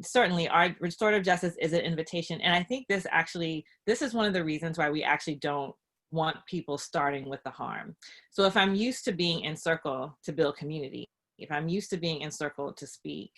certainly our restorative justice is an invitation. And I think this is one of the reasons why we actually don't want people starting with the harm. So if I'm used to being in circle to build community, if I'm used to being in circle to speak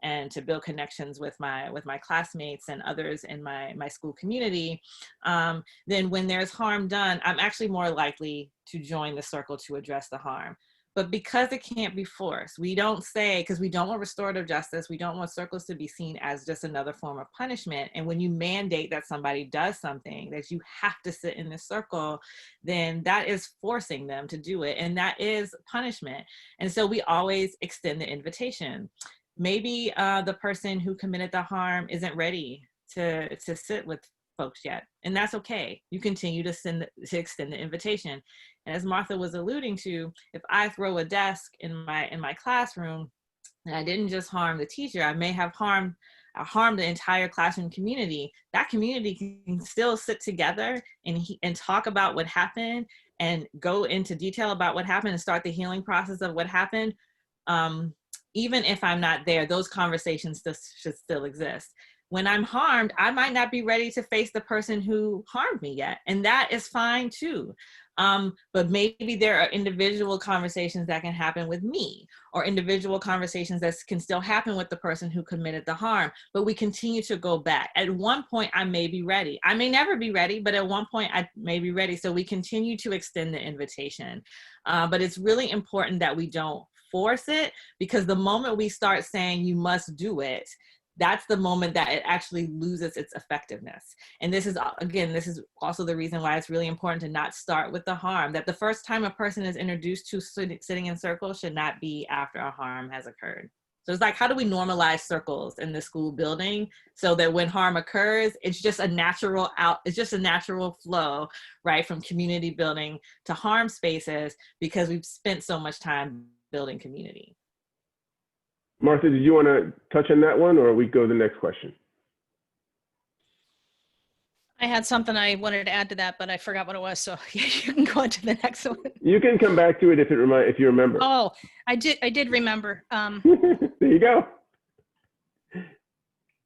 and to build connections with my classmates and others in my school community, then when there's harm done, I'm actually more likely to join the circle to address the harm. But because it can't be forced, we don't say, because we don't want restorative justice, we don't want circles to be seen as just another form of punishment. And when you mandate that somebody does something, that you have to sit in this circle, then that is forcing them to do it. And that is punishment. And so we always extend the invitation. Maybe the person who committed the harm isn't ready to sit with folks yet, and that's okay. You continue to extend the invitation. And as Martha was alluding to, if I throw a desk in my classroom and I didn't just harm the teacher, I may have harmed the entire classroom community. That community can still sit together and talk about what happened and go into detail about what happened and start the healing process of what happened. Even if I'm not there, those conversations should still exist. When I'm harmed, I might not be ready to face the person who harmed me yet. And that is fine too. But maybe there are individual conversations that can happen with me, or individual conversations that can still happen with the person who committed the harm, but we continue to go back. At one point, I may be ready. I may never be ready, but at one point I may be ready. So we continue to extend the invitation. But it's really important that we don't force it, because the moment we start saying you must do it, that's the moment that it actually loses its effectiveness. And this is, again, this is also the reason why it's really important to not start with the harm, that the first time a person is introduced to sitting in circles should not be after a harm has occurred. So it's like, how do we normalize circles in the school building so that when harm occurs, it's just a natural flow, right, from community building to harm spaces, because we've spent so much time building community. Martha, did you want to touch on that one, or we go to the next question? I had something I wanted to add to that, but I forgot what it was. So you can go on to the next one. You can come back to it if you remember. Oh, I did remember. There you go.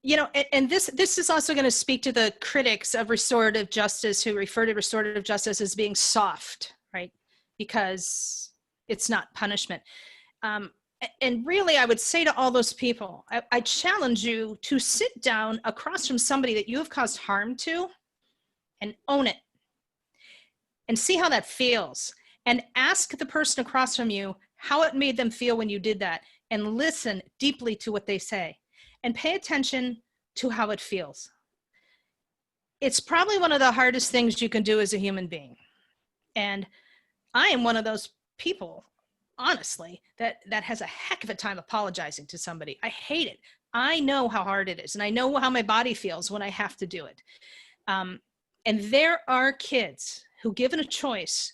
You know, and this is also going to speak to the critics of restorative justice who refer to restorative justice as being soft, right? Because it's not punishment. And really, I would say to all those people, I challenge you to sit down across from somebody that you have caused harm to and own it and see how that feels, and ask the person across from you how it made them feel when you did that, and listen deeply to what they say and pay attention to how it feels. It's probably one of the hardest things you can do as a human being. And I am one of those people, honestly, that has a heck of a time apologizing to somebody. I hate it. I know how hard it is, and I know how my body feels when I have to do it. And there are kids who, given a choice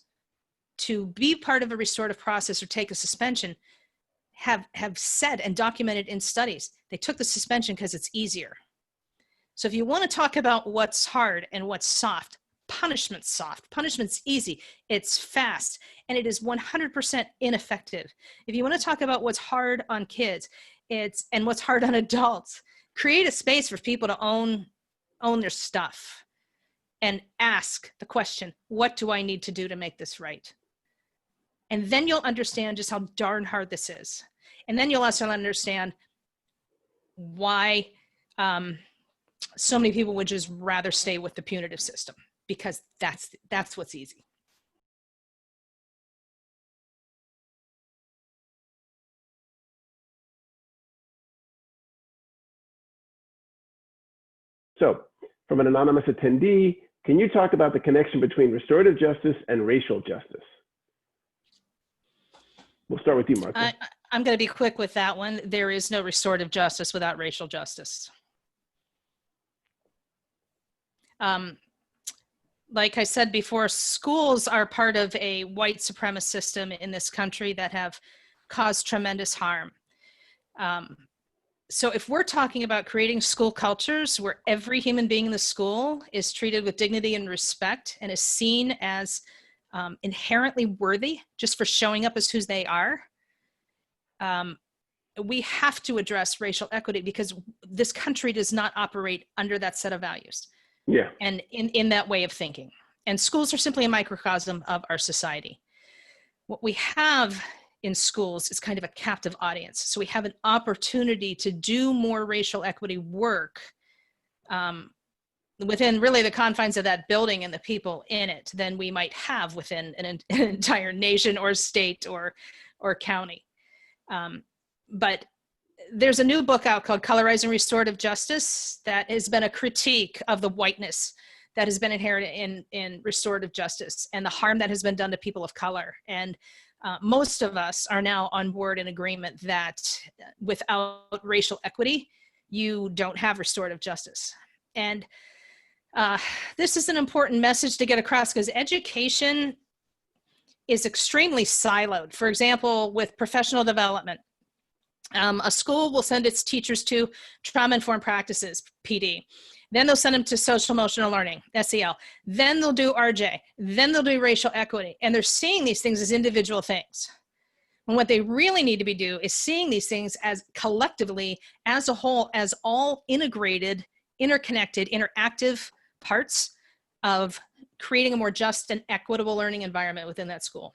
to be part of a restorative process or take a suspension, have said and documented in studies, they took the suspension because it's easier. So if you want to talk about what's hard and what's soft, punishment's soft, punishment's easy, it's fast, and it is 100% ineffective. If you want to talk about what's hard on kids, and what's hard on adults, create a space for people to own their stuff and ask the question, what do I need to do to make this right? And then you'll understand just how darn hard this is. And then you'll also understand why so many people would just rather stay with the punitive system, because that's what's easy. So, from an anonymous attendee, can you talk about the connection between restorative justice and racial justice? We'll start with you, Martha. I'm going to be quick with that one. There is no restorative justice without racial justice. Like I said before, schools are part of a white supremacist system in this country that have caused tremendous harm. So if we're talking about creating school cultures where every human being in the school is treated with dignity and respect and is seen as inherently worthy just for showing up as who they are, we have to address racial equity because this country does not operate under that set of values Yeah. and in that way of thinking. And schools are simply a microcosm of our society. What we have in schools is kind of a captive audience. So we have an opportunity to do more racial equity work within really the confines of that building and the people in it than we might have within an entire nation or state or county. But there's a new book out called Colorizing Restorative Justice that has been a critique of the whiteness that has been inherent in restorative justice and the harm that has been done to people of color. And most of us are now on board in agreement that without racial equity, you don't have restorative justice. And this is an important message to get across because education is extremely siloed. For example, with professional development, a school will send its teachers to trauma-informed practices, PD. Then they'll send them to social emotional learning, SEL. Then they'll do RJ. Then they'll do racial equity. And they're seeing these things as individual things. And what they really need to be doing is seeing these things as collectively, as a whole, as all integrated, interconnected, interactive parts of creating a more just and equitable learning environment within that school.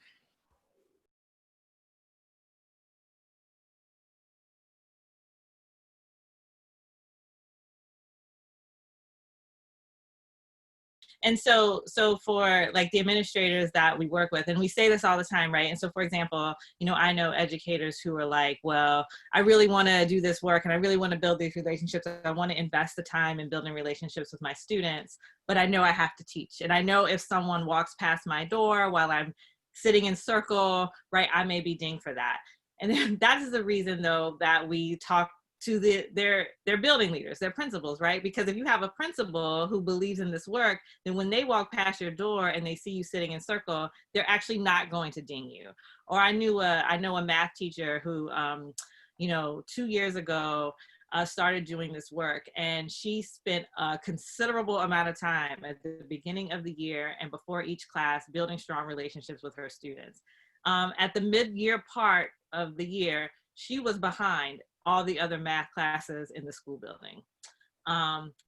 And so for like the administrators that we work with, and we say this all the time, right? And so for example, you know, I know educators who are like, well, I really want to do this work and I really want to build these relationships. I want to invest the time in building relationships with my students, but I know I have to teach. And I know if someone walks past my door while I'm sitting in circle, right, I may be dinged for that. And then that is the reason though that we talk to their building leaders, their principals, right? Because if you have a principal who believes in this work, then when they walk past your door and they see you sitting in circle, they're actually not going to ding you. Or I know a math teacher who, you know, 2 years ago started doing this work, and she spent a considerable amount of time at the beginning of the year and before each class building strong relationships with her students. At the mid-year part of the year, she was behind all the other math classes in the school building.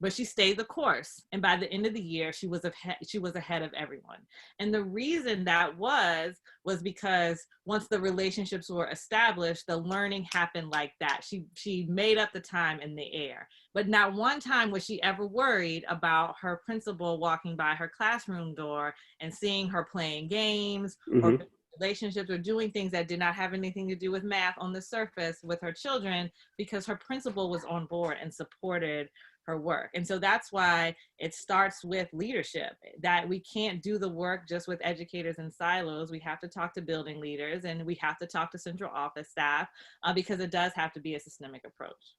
But she stayed the course. And by the end of the year, she was ahead of everyone. And the reason that was because once the relationships were established, the learning happened like that. She made up the time in the air. But not one time was she ever worried about her principal walking by her classroom door and seeing her playing games or relationships or doing things that did not have anything to do with math on the surface with her children, because her principal was on board and supported her work. And so that's why it starts with leadership, that we can't do the work just with educators in silos. We have to talk to building leaders and we have to talk to central office staff because it does have to be a systemic approach.